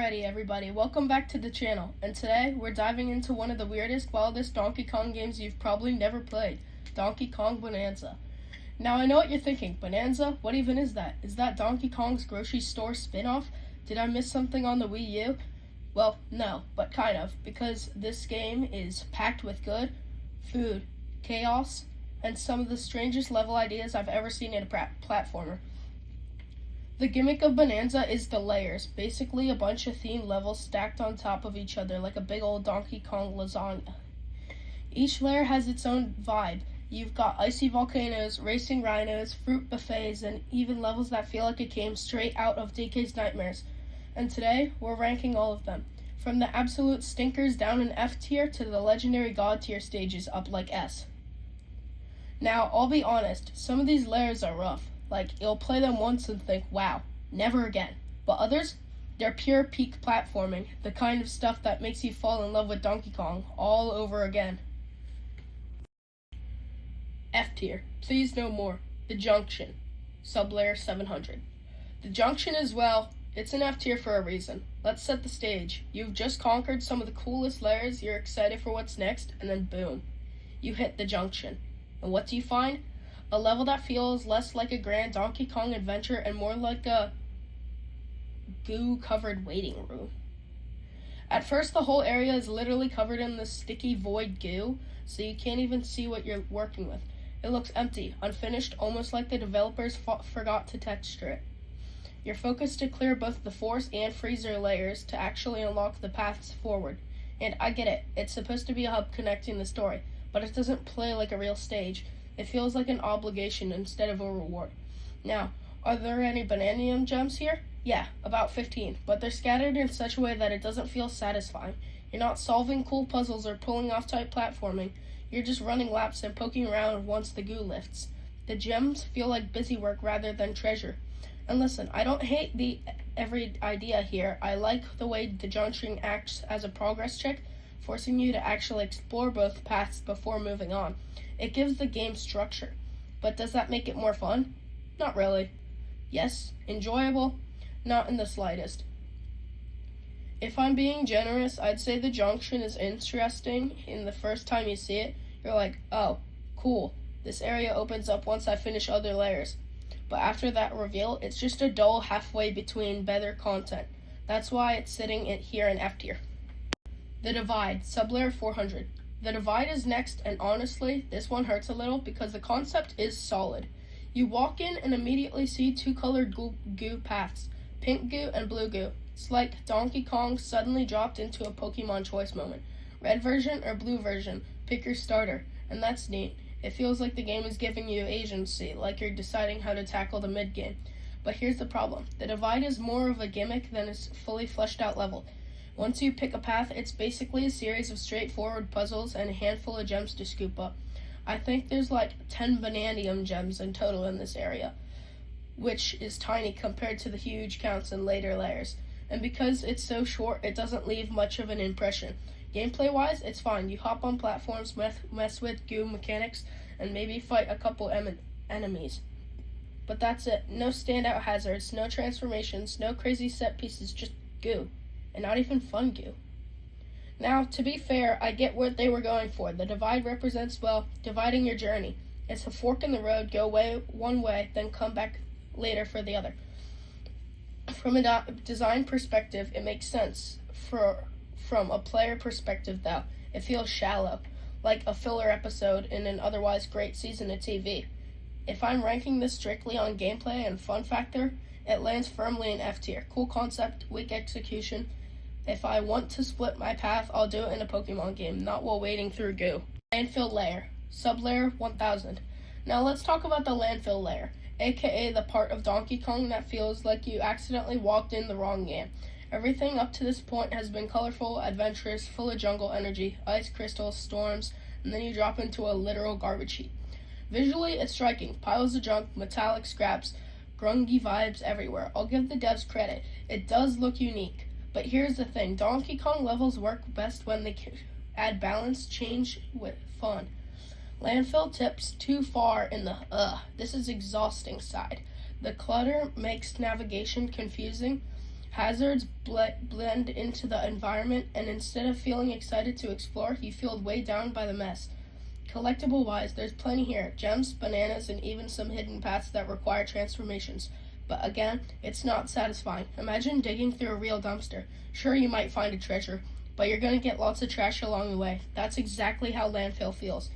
Alrighty everybody, welcome back to the channel, and today we're diving into one of the weirdest, wildest Donkey Kong games you've probably never played, Donkey Kong Bonanza. Now I know what you're thinking, Bonanza? What even is that? Is that Donkey Kong's grocery store spin-off? Did I miss something on the Wii U? Well, no, but kind of, because this game is packed with good, food, chaos, and some of the strangest level ideas I've ever seen in a platformer. The gimmick of Bananza is the layers, basically a bunch of themed levels stacked on top of each other like a big old Donkey Kong lasagna. Each layer has its own vibe. You've got icy volcanoes, racing rhinos, fruit buffets, and even levels that feel like it came straight out of DK's nightmares. And today, we're ranking all of them, from the absolute stinkers down in F tier to the legendary God tier stages up like S. Now, I'll be honest, some of these layers are rough. Like, you'll play them once and think, wow, never again. But others, they're pure peak platforming, the kind of stuff that makes you fall in love with Donkey Kong all over again. F tier, please no more. The Junction, sublayer 700. The Junction is, well, it's an F tier for a reason. Let's set the stage. You've just conquered some of the coolest layers, you're excited for what's next, and then boom, you hit the Junction. And what do you find? A level that feels less like a grand Donkey Kong adventure and more like a goo-covered waiting room. At first, the whole area is literally covered in this sticky void goo, so you can't even see what you're working with. It looks empty, unfinished, almost like the developers forgot to texture it. You're focused to clear both the Force and Freezer layers to actually unlock the paths forward. And I get it, it's supposed to be a hub connecting the story, but it doesn't play like a real stage. It feels like an obligation instead of a reward. Now, are there any Bananium gems here? Yeah, about 15, but they're scattered in such a way that it doesn't feel satisfying. You're not solving cool puzzles or pulling off tight platforming. You're just running laps and poking around once the goo lifts. The gems feel like busy work rather than treasure. And listen, I don't hate every idea here. I like the way the Junction acts as a progress check, forcing you to actually explore both paths before moving on. It gives the game structure, but does that make it more fun? Not really. Yes, enjoyable? Not in the slightest. If I'm being generous, I'd say the Junction is interesting. In the first time you see it, you're like, oh, cool. This area opens up once I finish other layers. But after that reveal, it's just a dull halfway between better content. That's why it's sitting here in F tier. The Divide, sublayer 400. The Divide is next, and honestly, this one hurts a little because the concept is solid. You walk in and immediately see two colored goo paths, pink goo and blue goo. It's like Donkey Kong suddenly dropped into a Pokemon choice moment. Red version or blue version, pick your starter, and that's neat. It feels like the game is giving you agency, like you're deciding how to tackle the mid-game. But here's the problem. The Divide is more of a gimmick than a fully fleshed out level. Once you pick a path, it's basically a series of straightforward puzzles and a handful of gems to scoop up. I think there's like 10 Bananium gems in total in this area, which is tiny compared to the huge counts in later layers. And because it's so short, it doesn't leave much of an impression. Gameplay-wise, it's fine. You hop on platforms, mess with goo mechanics, and maybe fight a couple enemies. But that's it. No standout hazards, no transformations, no crazy set pieces, just goo. And not even fun goo. Now, to be fair, I get what they were going for. The Divide represents, well, dividing your journey. It's a fork in the road, go one way, then come back later for the other. From a design perspective, it makes sense. From a player perspective, though, it feels shallow, like a filler episode in an otherwise great season of TV. If I'm ranking this strictly on gameplay and fun factor, it lands firmly in F tier. Cool concept, weak execution. If I want to split my path, I'll do it in a Pokemon game, not while wading through goo. Landfill layer, sublayer 1000. Now let's talk about the landfill layer, aka the part of Donkey Kong that feels like you accidentally walked in the wrong game. Everything up to this point has been colorful, adventurous, full of jungle energy, ice crystals, storms, and then you drop into a literal garbage heap. Visually, it's striking. Piles of junk, metallic scraps, grungy vibes everywhere. I'll give the devs credit. It does look unique. But here's the thing. Donkey Kong levels work best when they add balance, change with fun. Landfill tips too far in the this is exhausting side. The clutter makes navigation confusing, Hazards blend into the environment, and instead of feeling excited to explore, you feel weighed down by the mess. Collectible-wise, there's plenty here. Gems, bananas, and even some hidden paths that require transformations. But again, it's not satisfying. Imagine digging through a real dumpster. Sure, you might find a treasure, but you're going to get lots of trash along the way. That's exactly how landfill feels.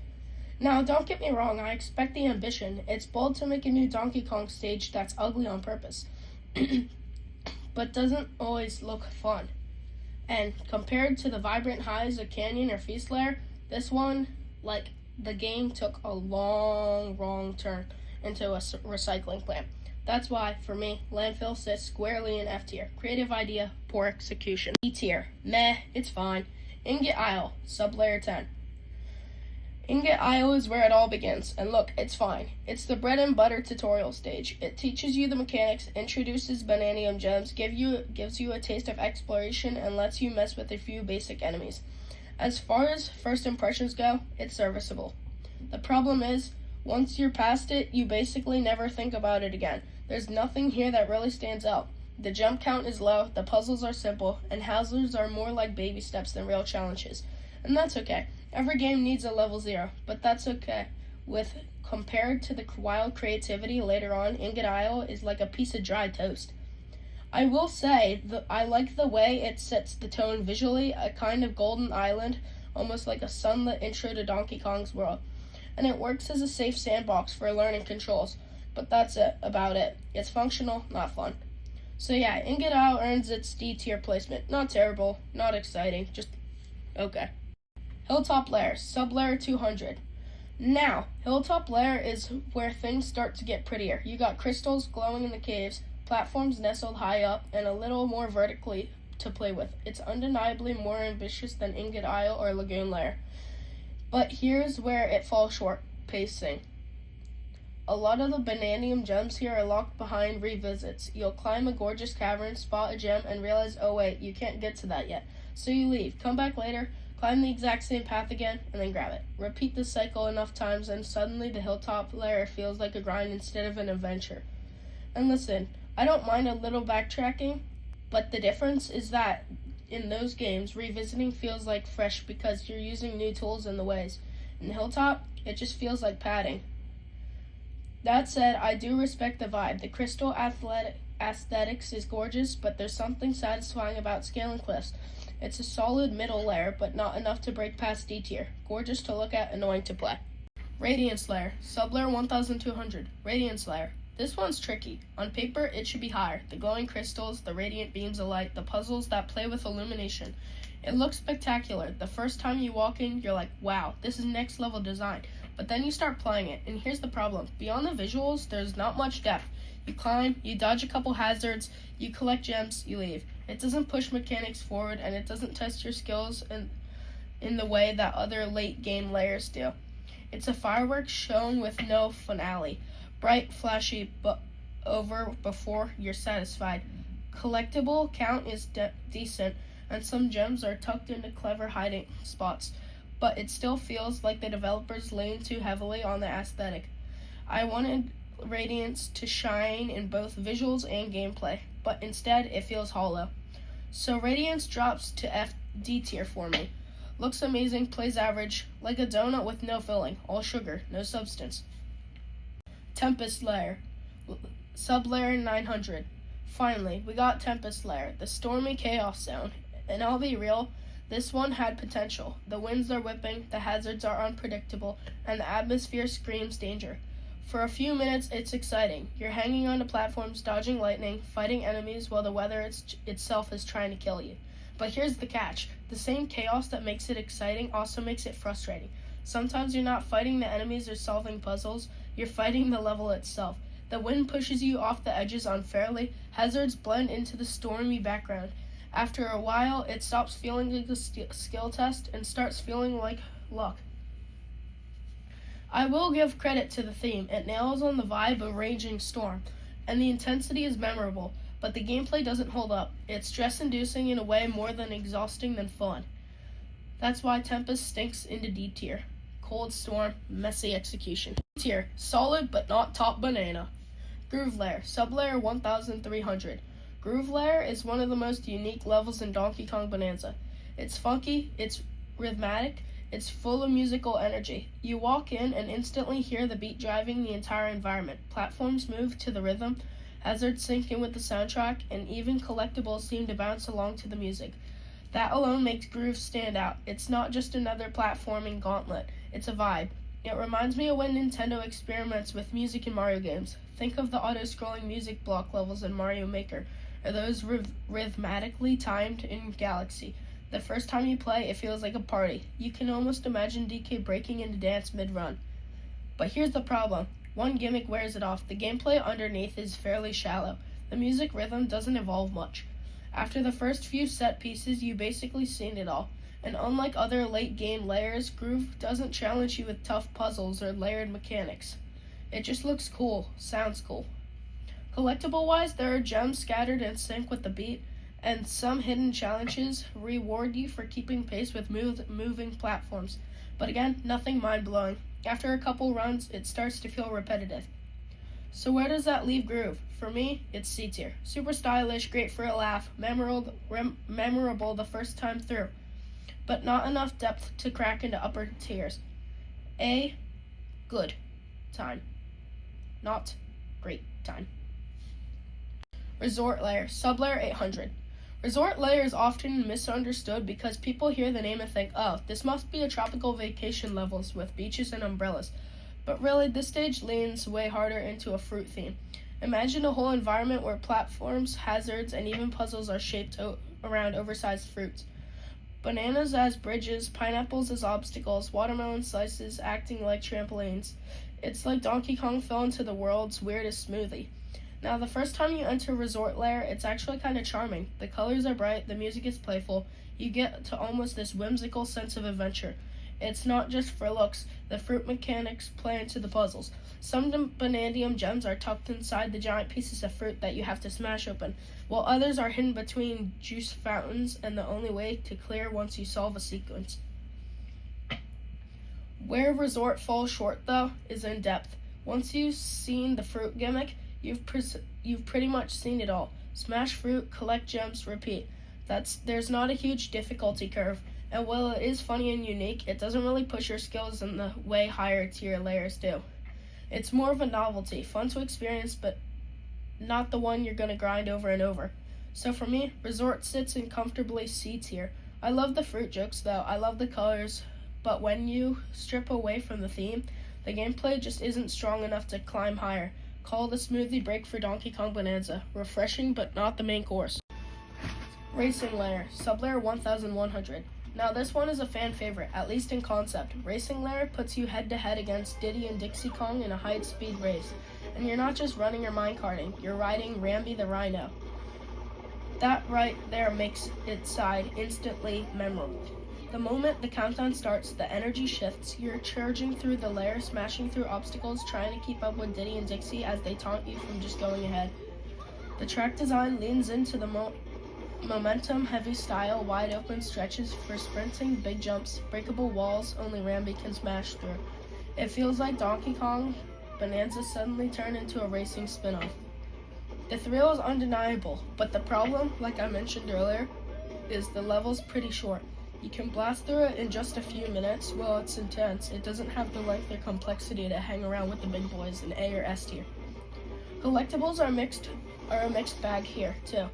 Now, don't get me wrong, I expect the ambition. It's bold to make a new Donkey Kong stage that's ugly on purpose, but doesn't always look fun. And compared to the vibrant highs of Canyon or Feast Lair, this one, the game took a long, wrong turn into a recycling plant. That's why, for me, landfill sits squarely in F tier. Creative idea, poor execution. E tier, meh, it's fine. Ingot Isle, sub-layer 10. Ingot Isle is where it all begins, and look, it's fine. It's the bread and butter tutorial stage. It teaches you the mechanics, introduces Bananium gems, gives you a taste of exploration, and lets you mess with a few basic enemies. As far as first impressions go, it's serviceable. The problem is, once you're past it, you basically never think about it again. There's nothing here that really stands out. The jump count is low, the puzzles are simple, and hazards are more like baby steps than real challenges. And that's okay. Every game needs a level 0, but that's okay. Compared to the wild creativity later on, Ingot Isle is like a piece of dry toast. I will say that I like the way it sets the tone visually, a kind of golden island, almost like a sunlit intro to Donkey Kong's world. And it works as a safe sandbox for learning controls. But that's about it. It's functional, not fun. So yeah, Ingot Isle earns its D tier placement. Not terrible, not exciting, just okay. Hilltop Lair, sub-layer 200. Now, Hilltop Lair is where things start to get prettier. You got crystals glowing in the caves, platforms nestled high up, and a little more vertically to play with. It's undeniably more ambitious than Ingot Isle or Lagoon Lair. But here's where it falls short, pacing. A lot of the Bananium gems here are locked behind revisits. You'll climb a gorgeous cavern, spot a gem, and realize, oh wait, you can't get to that yet. So you leave, come back later, climb the exact same path again, and then grab it. Repeat the cycle enough times, and suddenly the Hilltop Lair feels like a grind instead of an adventure. And listen, I don't mind a little backtracking, but the difference is that in those games, revisiting feels like fresh because you're using new tools and the ways. In Hilltop, it just feels like padding. That said, I do respect the vibe. The crystal aesthetics is gorgeous, but there's something satisfying about scaling cliffs. It's a solid middle layer, but not enough to break past D tier. Gorgeous to look at, annoying to play. Radiance Layer, sub-layer 1200. Radiance Layer. This one's tricky. On paper, it should be higher. The glowing crystals, the radiant beams of light, the puzzles that play with illumination. It looks spectacular. The first time you walk in, you're like, wow, this is next level design. But then you start playing it, and here's the problem. Beyond the visuals, there's not much depth. You climb, you dodge a couple hazards, you collect gems, you leave. It doesn't push mechanics forward, and it doesn't test your skills in the way that other late game layers do. It's a fireworks shown with no finale. Bright, flashy, but over before you're satisfied. Collectible count is decent, and some gems are tucked into clever hiding spots, but it still feels like the developers leaned too heavily on the aesthetic. I wanted Radiance to shine in both visuals and gameplay, but instead it feels hollow. So Radiance drops to D tier for me. Looks amazing, plays average, like a donut with no filling, all sugar, no substance. Tempest Lair, sub-layer 900. Finally, we got Tempest Lair, the stormy chaos zone. And I'll be real, this one had potential. The winds are whipping, the hazards are unpredictable, and the atmosphere screams danger. For a few minutes, it's exciting. You're hanging onto platforms, dodging lightning, fighting enemies while the weather itself is trying to kill you. But here's the catch. The same chaos that makes it exciting also makes it frustrating. Sometimes you're not fighting the enemies or solving puzzles, you're fighting the level itself. The wind pushes you off the edges unfairly, hazards blend into the stormy background. After a while, it stops feeling like a skill test and starts feeling like luck. I will give credit to the theme. It nails on the vibe of raging storm, and the intensity is memorable, but the gameplay doesn't hold up. It's stress-inducing in a way more than exhausting than fun. That's why Tempest stinks into D tier. Cold storm, messy execution. D tier, solid but not top banana. Groove Lair, sub-layer 1300. Groove Layer is one of the most unique levels in Donkey Kong Bonanza. It's funky, it's rhythmic, it's full of musical energy. You walk in and instantly hear the beat driving the entire environment. Platforms move to the rhythm, hazards sync in with the soundtrack, and even collectibles seem to bounce along to the music. That alone makes Groove stand out. It's not just another platforming gauntlet, it's a vibe. It reminds me of when Nintendo experiments with music in Mario games. Think of the auto-scrolling music block levels in Mario Maker, or those rhythmically timed in Galaxy. The first time you play, it feels like a party. You can almost imagine DK breaking into dance mid-run. But here's the problem. One gimmick wears it off. The gameplay underneath is fairly shallow. The music rhythm doesn't evolve much. After the first few set pieces, you basically seen it all. And unlike other late-game layers, Groove doesn't challenge you with tough puzzles or layered mechanics. It just looks cool, sounds cool. Collectible-wise, there are gems scattered in sync with the beat, and some hidden challenges reward you for keeping pace with moving platforms. But again, nothing mind-blowing. After a couple runs, it starts to feel repetitive. So where does that leave Groove? For me, it's C tier. Super stylish, great for a laugh, memorable the first time through, but not enough depth to crack into upper tiers. A, good time. Not great time. Resort Layer, Sublayer 800. Resort Layer is often misunderstood because people hear the name and think, oh, this must be a tropical vacation levels with beaches and umbrellas. But really, this stage leans way harder into a fruit theme. Imagine a whole environment where platforms, hazards, and even puzzles are shaped around oversized fruits. Bananas as bridges, pineapples as obstacles, watermelon slices acting like trampolines. It's like Donkey Kong fell into the world's weirdest smoothie. Now, the first time you enter Resort Layer, it's actually kind of charming. The colors are bright, the music is playful. You get to almost this whimsical sense of adventure. It's not just for looks. The fruit mechanics play into the puzzles. Some Banandium gems are tucked inside the giant pieces of fruit that you have to smash open, while others are hidden between juice fountains and the only way to clear once you solve a sequence. Where Resort falls short, though, is in depth. Once you've seen the fruit gimmick, you've pretty much seen it all. Smash fruit, collect gems, repeat. There's not a huge difficulty curve. And while it is funny and unique, it doesn't really push your skills in the way higher tier layers do. It's more of a novelty, fun to experience, but not the one you're going to grind over and over. So for me, Resort sits in comfortably C tier. I love the fruit jokes though, I love the colors, but when you strip away from the theme, the gameplay just isn't strong enough to climb higher. Call it a smoothie break for Donkey Kong Bonanza. Refreshing, but not the main course. Racing Layer, Sublayer 1100. Now this one is a fan favorite, at least in concept. Racing Layer puts you head to head against Diddy and Dixie Kong in a high-speed race. And you're not just running or minecarting, you're riding Rambi the Rhino. That right there makes its side instantly memorable. The moment the countdown starts, the energy shifts. You're charging through the layer, smashing through obstacles, trying to keep up with Diddy and Dixie as they taunt you from just going ahead. The track design leans into the momentum-heavy style, wide open stretches for sprinting, big jumps, breakable walls only Rambi can smash through. It feels like Donkey Kong Bonanza suddenly turned into a racing spin-off. The thrill is undeniable, but the problem, like I mentioned earlier, is the level's pretty short. You can blast through it in just a few minutes. While it's intense, it doesn't have the length or complexity to hang around with the big boys in A or S tier. Collectibles are a mixed bag here, too.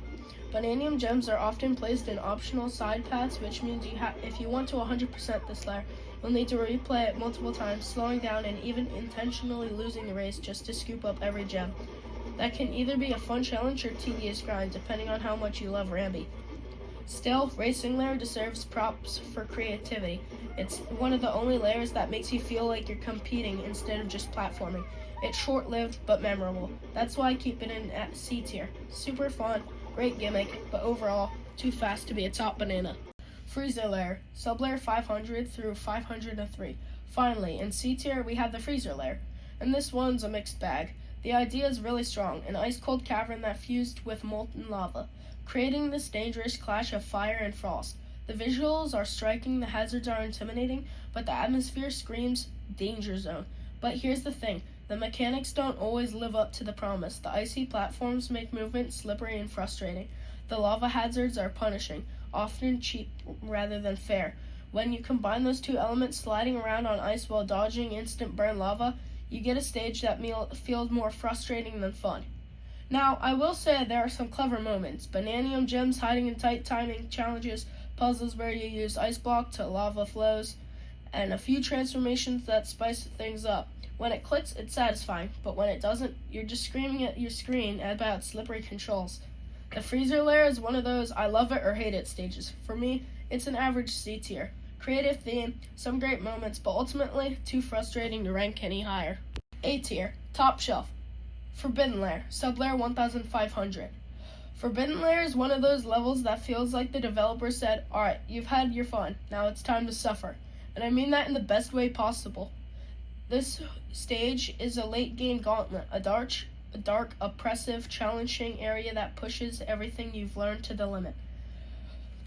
Bananium gems are often placed in optional side paths, which means if you want to 100% this layer, you'll need to replay it multiple times, slowing down and even intentionally losing the race just to scoop up every gem. That can either be a fun challenge or tedious grind, depending on how much you love Rambi. Still, Racing Layer deserves props for creativity. It's one of the only layers that makes you feel like you're competing instead of just platforming. It's short-lived but memorable. That's why I keep it in at C tier. Super fun, great gimmick, but overall, too fast to be a top banana. Freezer Layer, Sublayer 500 through 503. Finally, in C tier, we have the Freezer Layer. And this one's a mixed bag. The idea is really strong, an ice-cold cavern that fused with molten lava, creating this dangerous clash of fire and frost. The visuals are striking, the hazards are intimidating, but the atmosphere screams danger zone. But here's the thing, The mechanics don't always live up to the promise. The icy platforms make movement slippery and frustrating. The lava hazards are punishing, often cheap rather than fair. When you combine those two elements, sliding around on ice while dodging instant burn lava, you get a stage that feels more frustrating than fun. Now, I will say there are some clever moments. Bananium gems hiding in tight timing challenges, puzzles where you use ice block to lava flows, and a few transformations that spice things up. When it clicks, it's satisfying, but when it doesn't, you're just screaming at your screen about slippery controls. The freezer layer is one of those I love it or hate it stages. For me, it's an average C tier. Creative theme, some great moments, but ultimately too frustrating to rank any higher. A tier, top shelf. Forbidden Lair, sublayer 1500. Forbidden Lair is one of those levels that feels like the developer said, alright, you've had your fun, now it's time to suffer. And I mean that in the best way possible. This stage is a late game gauntlet, a dark, oppressive, challenging area that pushes everything you've learned to the limit.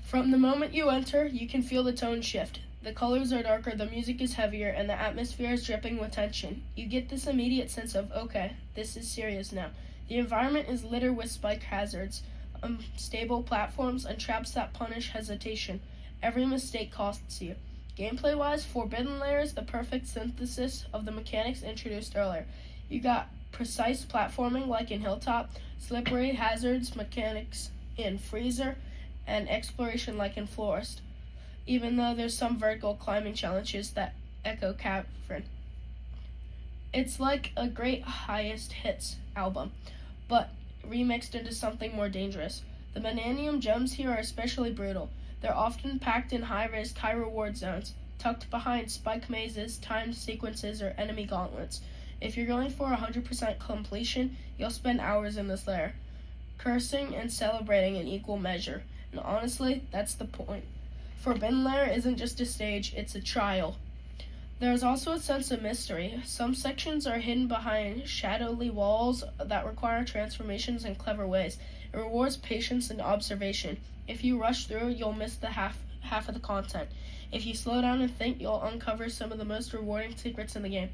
From the moment you enter, you can feel the tone shift. The colors are darker, the music is heavier, and the atmosphere is dripping with tension. You get this immediate sense of, okay, this is serious now. The environment is littered with spike hazards, unstable platforms, and traps that punish hesitation. Every mistake costs you. Gameplay-wise, Forbidden Lair is the perfect synthesis of the mechanics introduced earlier. You got precise platforming like in Hilltop, slippery hazards mechanics in Freezer, and exploration like in Florist, even though there's some vertical climbing challenges that echo Cavern. It's like a great highest hits album, but remixed into something more dangerous. The Bananium gems here are especially brutal. They're often packed in high-risk, high-reward zones, tucked behind spike mazes, timed sequences, or enemy gauntlets. If you're going for 100% completion, you'll spend hours in this lair, cursing and celebrating in equal measure. And honestly, that's the point. Forbidden Lair isn't just a stage, it's a trial. There's also a sense of mystery. Some sections are hidden behind shadowy walls that require transformations in clever ways. It rewards patience and observation. If you rush through, you'll miss the half of the content. If you slow down and think, you'll uncover some of the most rewarding secrets in the game.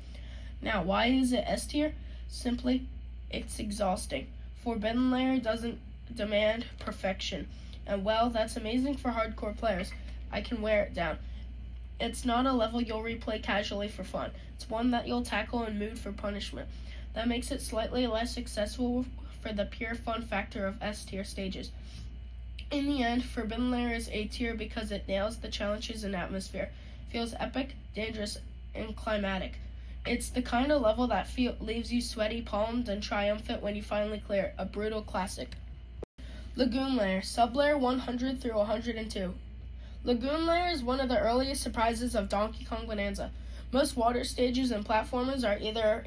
Now, why is it S tier? Simply, it's exhausting. Forbidden Lair doesn't demand perfection. And well, that's amazing for hardcore players. I can wear it down. It's not a level you'll replay casually for fun. It's one that you'll tackle in mood for punishment. That makes it slightly less successful for the pure fun factor of S tier stages. In the end, Forbidden Lair is A tier because it nails the challenges and atmosphere. Feels epic, dangerous, and climatic. It's the kind of level that leaves you sweaty palmed and triumphant when you finally clear it. A brutal classic. Lagoon Lair, sublayer 100 through 102. Lagoon Lair is one of the earliest surprises of Donkey Kong Bananza. Most water stages and platformers are either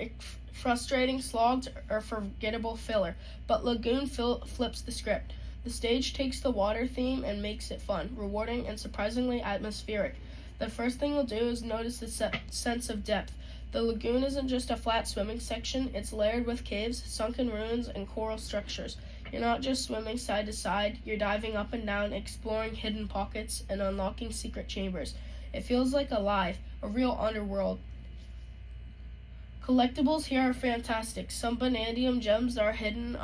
frustrating, slogged, or forgettable filler, but Lagoon flips the script. The stage takes the water theme and makes it fun, rewarding, and surprisingly atmospheric. The first thing you'll do is notice the sense of depth. The lagoon isn't just a flat swimming section, it's layered with caves, sunken ruins, and coral structures. You're not just swimming side to side, you're diving up and down, exploring hidden pockets, and unlocking secret chambers. It feels like alive, a real underworld. Collectibles here are fantastic. Some Banandium gems are hidden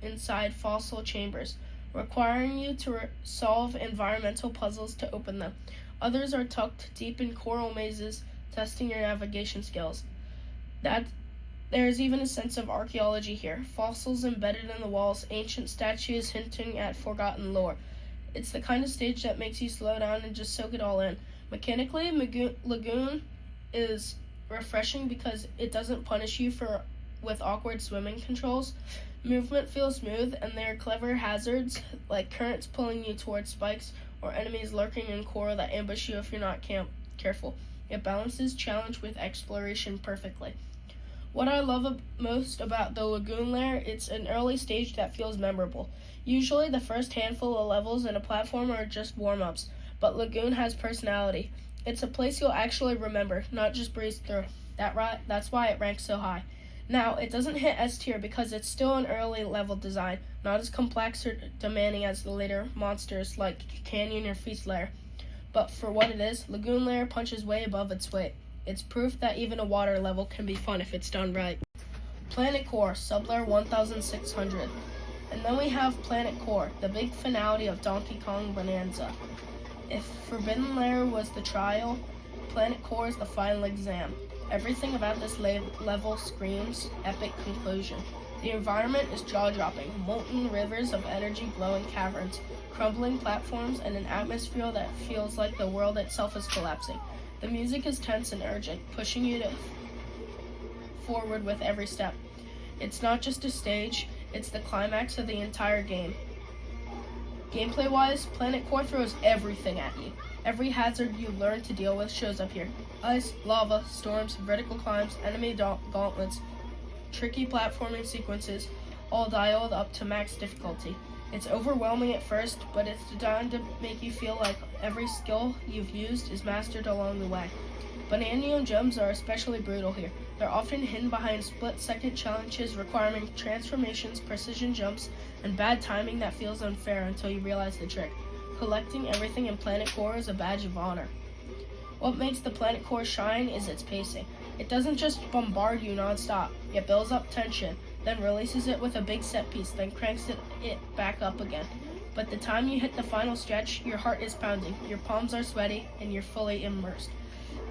inside fossil chambers, requiring you to solve environmental puzzles to open them. Others are tucked deep in coral mazes, testing your navigation skills. There is even a sense of archaeology here. Fossils embedded in the walls, ancient statues hinting at forgotten lore. It's the kind of stage that makes you slow down and just soak it all in. Mechanically, Lagoon is refreshing because it doesn't punish you with awkward swimming controls. Movement feels smooth, and there are clever hazards like currents pulling you towards spikes or enemies lurking in coral that ambush you if you're not careful. It balances challenge with exploration perfectly. What I love most about the Lagoon Lair, it's an early stage that feels memorable. Usually the first handful of levels in a platform are just warm-ups, but Lagoon has personality. It's a place you'll actually remember, not just breeze through. That's why it ranks so high. Now, it doesn't hit S tier because it's still an early level design, not as complex or demanding as the later monsters like Canyon or Feast Lair. But for what it is, Lagoon Lair punches way above its weight. It's proof that even a water level can be fun if it's done right. Planet Core, sublayer 1600. And then we have Planet Core, the big finale of Donkey Kong Bonanza. If Forbidden Lair was the trial, Planet Core is the final exam. Everything about this level screams epic conclusion. The environment is jaw-dropping, molten rivers of energy glowing caverns, crumbling platforms, and an atmosphere that feels like the world itself is collapsing. The music is tense and urgent, pushing you forward with every step. It's not just a stage, it's the climax of the entire game. Gameplay-wise, Planet Core throws everything at you. Every hazard you learn to deal with shows up here. Ice, lava, storms, vertical climbs, enemy gauntlets, tricky platforming sequences, all dialed up to max difficulty. It's overwhelming at first, but it's designed to make you feel like every skill you've used is mastered along the way. Bananza gems are especially brutal here. They're often hidden behind split-second challenges requiring transformations, precision jumps, and bad timing that feels unfair until you realize the trick. Collecting everything in Planet Core is a badge of honor. What makes the Planet Core shine is its pacing. It doesn't just bombard you non-stop. It builds up tension, then releases it with a big set piece, then cranks it back up again. But the time you hit the final stretch, your heart is pounding, your palms are sweaty, and you're fully immersed.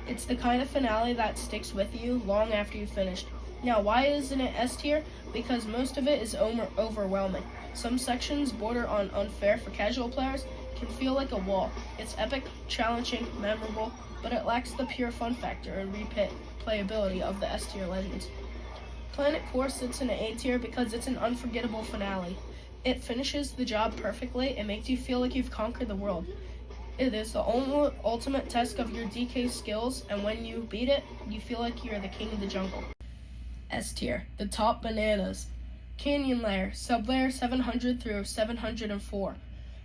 It's the kind of finale that sticks with you long after you've finished. Now, why isn't it S tier? Because most of it is overwhelming. Some sections border on unfair for casual players, can feel like a wall. It's epic, challenging, memorable, but it lacks the pure fun factor and replayability of the S tier legends. Planet Core sits in an A tier because it's an unforgettable finale. It finishes the job perfectly and makes you feel like you've conquered the world. It is the ultimate test of your DK skills, and when you beat it, you feel like you're the king of the jungle. S tier, the top bananas. Canyon Lair, sublayer 700 through 704.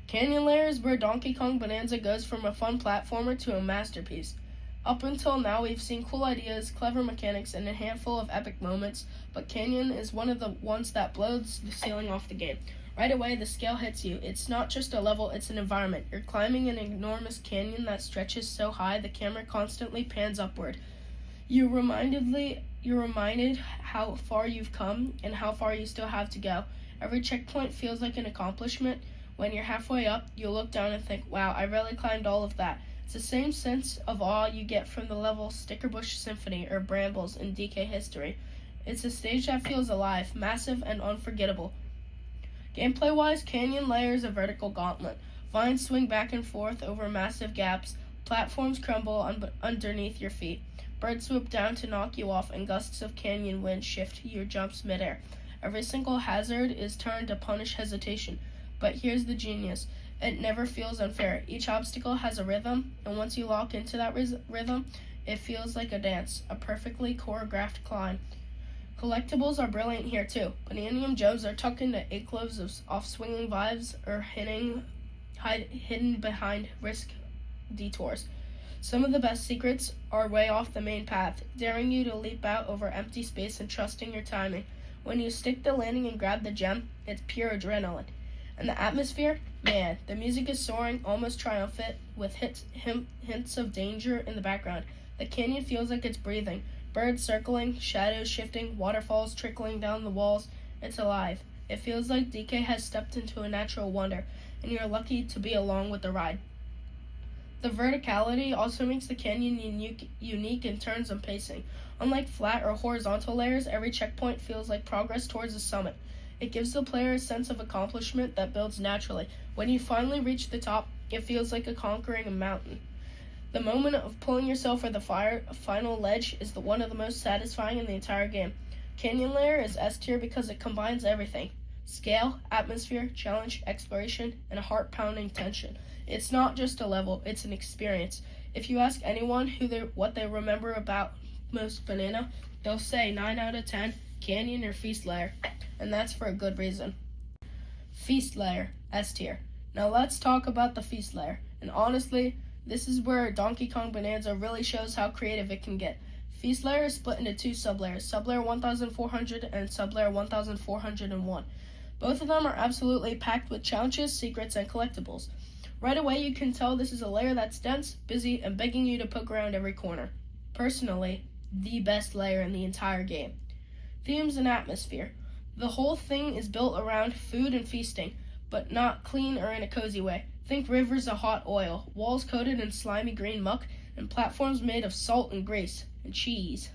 Canyon Lair is where Donkey Kong Bonanza goes from a fun platformer to a masterpiece. Up until now, we've seen cool ideas, clever mechanics, and a handful of epic moments, but Canyon is one of the ones that blows the ceiling off the game. Right away, the scale hits you. It's not just a level, it's an environment. You're climbing an enormous canyon that stretches so high the camera constantly pans upward. You're reminded how far you've come and how far you still have to go. Every checkpoint feels like an accomplishment. When you're halfway up, you look down and think, wow, I really climbed all of that. It's the same sense of awe you get from the level Stickerbush Symphony or Brambles in DK history. It's a stage that feels alive, massive, and unforgettable. Gameplay-wise, Canyon Lair is a vertical gauntlet. Vines swing back and forth over massive gaps. Platforms crumble underneath your feet. Birds swoop down to knock you off, and gusts of canyon wind shift your jumps midair. Every single hazard is turned to punish hesitation. But here's the genius. It never feels unfair. Each obstacle has a rhythm, and once you lock into that rhythm, it feels like a dance, a perfectly choreographed climb. Collectibles are brilliant here too. Bananza gems are tucked into 8 cloves of off-swinging vibes or hidden behind risk detours. Some of the best secrets are way off the main path, daring you to leap out over empty space and trusting your timing. When you stick the landing and grab the gem, it's pure adrenaline. And the atmosphere? Man, the music is soaring, almost triumphant, with hints of danger in the background. The canyon feels like it's breathing. Birds circling, shadows shifting, waterfalls trickling down the walls. It's alive. It feels like DK has stepped into a natural wonder, and you're lucky to be along with the ride. The verticality also makes the canyon unique in terms of pacing. Unlike flat or horizontal layers, every checkpoint feels like progress towards the summit. It gives the player a sense of accomplishment that builds naturally. When you finally reach the top, it feels like conquering a mountain. The moment of pulling yourself for the final ledge is one of the most satisfying in the entire game. Canyon Lair is S tier because it combines everything. Scale, atmosphere, challenge, exploration, and a heart-pounding tension. It's not just a level, it's an experience. If you ask anyone what they remember about most Banana, they'll say 9 out of 10, Canyon or Feast Lair. And that's for a good reason. Feast Lair, S tier. Now let's talk about the Feast Lair. And honestly, this is where Donkey Kong Bonanza really shows how creative it can get. Feast Lair is split into 2 sublayers, sublayer 1400 and sublayer 1401. Both of them are absolutely packed with challenges, secrets, and collectibles. Right away you can tell this is a layer that's dense, busy, and begging you to poke around every corner. Personally, the best layer in the entire game. Themes and atmosphere. The whole thing is built around food and feasting, but not clean or in a cozy way. Think rivers of hot oil, walls coated in slimy green muck, and platforms made of salt and grease and cheese.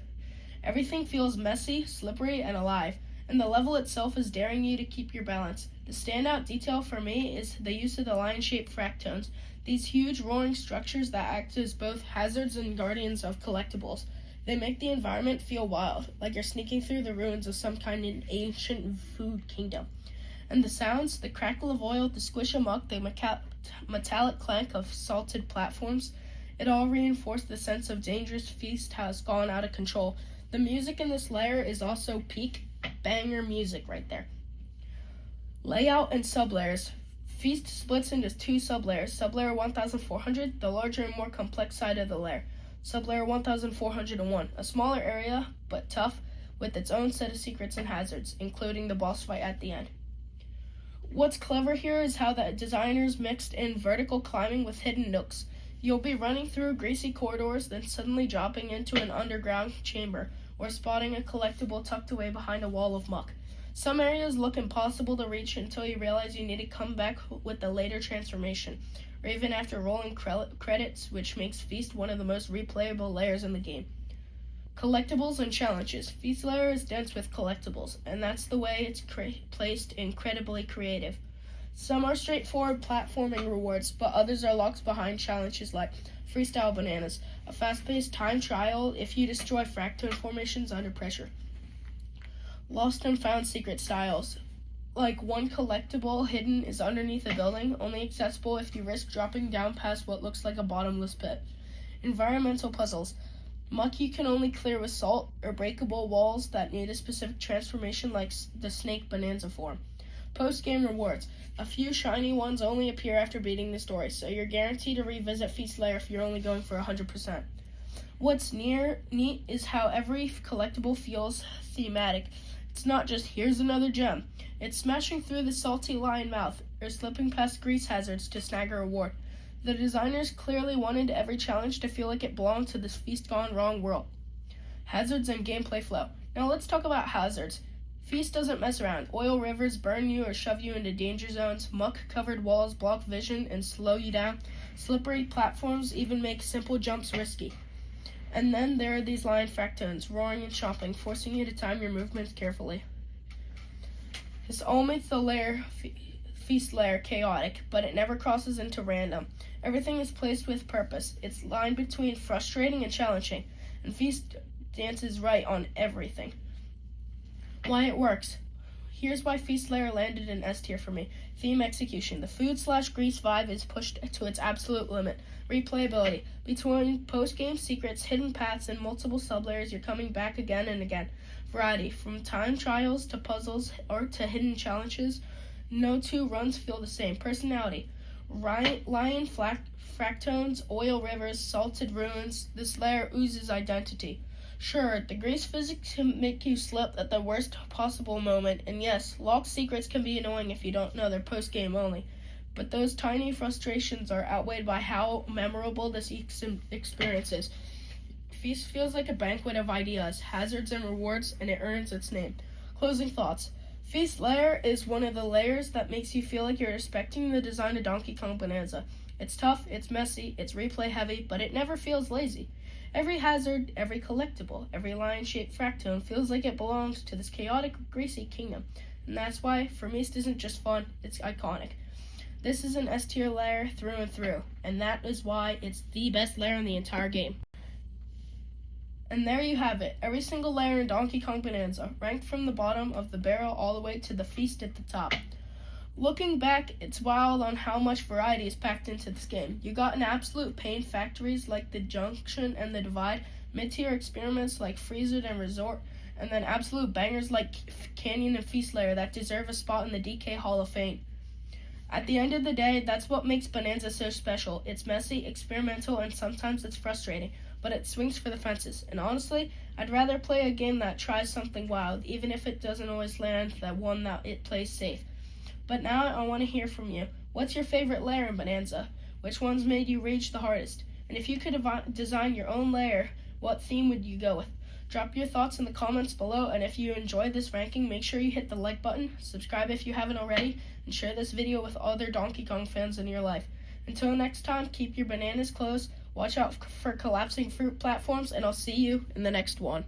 Everything feels messy, slippery, and alive, and the level itself is daring you to keep your balance. The standout detail for me is the use of the lion-shaped fractones, these huge roaring structures that act as both hazards and guardians of collectibles. They make the environment feel wild, like you're sneaking through the ruins of some kind of ancient food kingdom. And the sounds, the crackle of oil, the squish of muck, the metallic clank of salted platforms, it all reinforced the sense of dangerous feast has gone out of control. The music in this layer is also peak banger music right there. Layout and sublayers. Feast splits into two sublayers. Sublayer 1400, the larger and more complex side of the layer. Sublayer 1401, a smaller area, but tough, with its own set of secrets and hazards, including the boss fight at the end. What's clever here is how the designers mixed in vertical climbing with hidden nooks. You'll be running through greasy corridors, then suddenly dropping into an underground chamber, or spotting a collectible tucked away behind a wall of muck. Some areas look impossible to reach until you realize you need to come back with the later transformation, or even after rolling credits, which makes Feast one of the most replayable layers in the game. Collectibles and challenges. Feast layer is dense with collectibles, and that's the way it's placed incredibly creative. Some are straightforward platforming rewards, but others are locked behind challenges like Freestyle Bananas, a fast-paced time trial if you destroy fractone formations under pressure. Lost and found secret styles. Like one collectible hidden is underneath a building, only accessible if you risk dropping down past what looks like a bottomless pit. Environmental puzzles. Muck you can only clear with salt, or breakable walls that need a specific transformation like the snake Bananza form. Post-game rewards. A few shiny ones only appear after beating the story, so you're guaranteed to revisit Feast Lair if you're only going for 100%. What's neat is how every collectible feels thematic. It's not just, here's another gem. It's smashing through the salty lion mouth, or slipping past grease hazards to snag a reward. The designers clearly wanted every challenge to feel like it belonged to this Feast Gone Wrong world. Hazards and gameplay flow. Now let's talk about hazards. Feast doesn't mess around. Oil rivers burn you or shove you into danger zones. Muck-covered walls block vision and slow you down. Slippery platforms even make simple jumps risky. And then there are these lion fractones, roaring and chomping, forcing you to time your movements carefully. This all makes the Feast layer chaotic, but it never crosses into random. Everything is placed with purpose. It's lined between frustrating and challenging, and Feast dances right on everything. Why it works. Here's why Feast Layer landed in S tier for me. Theme execution. The food/grease vibe is pushed to its absolute limit. Replayability. Between post-game secrets, hidden paths, and multiple sublayers, you're coming back again and again. Variety. From time trials to puzzles or to hidden challenges, no two runs feel the same. Personality. Lion fractones, oil rivers, salted ruins. This layer oozes identity. Sure, the grease physics can make you slip at the worst possible moment, and yes, locked secrets can be annoying if you don't know they're post-game only, but those tiny frustrations are outweighed by how memorable this experience is. Feast feels like a banquet of ideas, hazards, and rewards, and it earns its name. Closing thoughts. Feast Layer is one of the layers that makes you feel like you're respecting the design of Donkey Kong Bonanza. It's tough, it's messy, it's replay heavy, but it never feels lazy. Every hazard, every collectible, every lion-shaped fractone feels like it belongs to this chaotic, greasy kingdom. And that's why, for me, it isn't just fun, it's iconic. This is an S-tier layer through and through, and that is why it's the best layer in the entire game. And there you have it, every single layer in Donkey Kong Bonanza, ranked from the bottom of the barrel all the way to the feast at the top. Looking back, it's wild on how much variety is packed into this game. You got an absolute pain factories like the Junction and the Divide, mid-tier experiments like Freezer and Resort, and then absolute bangers like Canyon and Feast Layer that deserve a spot in the DK Hall of Fame. At the end of the day, that's what makes Bonanza so special. It's messy, experimental, and sometimes it's frustrating, but it swings for the fences. And honestly, I'd rather play a game that tries something wild, even if it doesn't always land, than one that it plays safe. But now I want to hear from you. What's your favorite layer in Bonanza? Which ones made you rage the hardest? And if you could design your own layer, What theme would you go with? Drop your thoughts in the comments below, and if you enjoyed this ranking, make sure you hit the like button, subscribe if you haven't already, and share this video with other Donkey Kong fans in your life. Until next time, keep your bananas closed, watch out for collapsing fruit platforms, and I'll see you in the next one.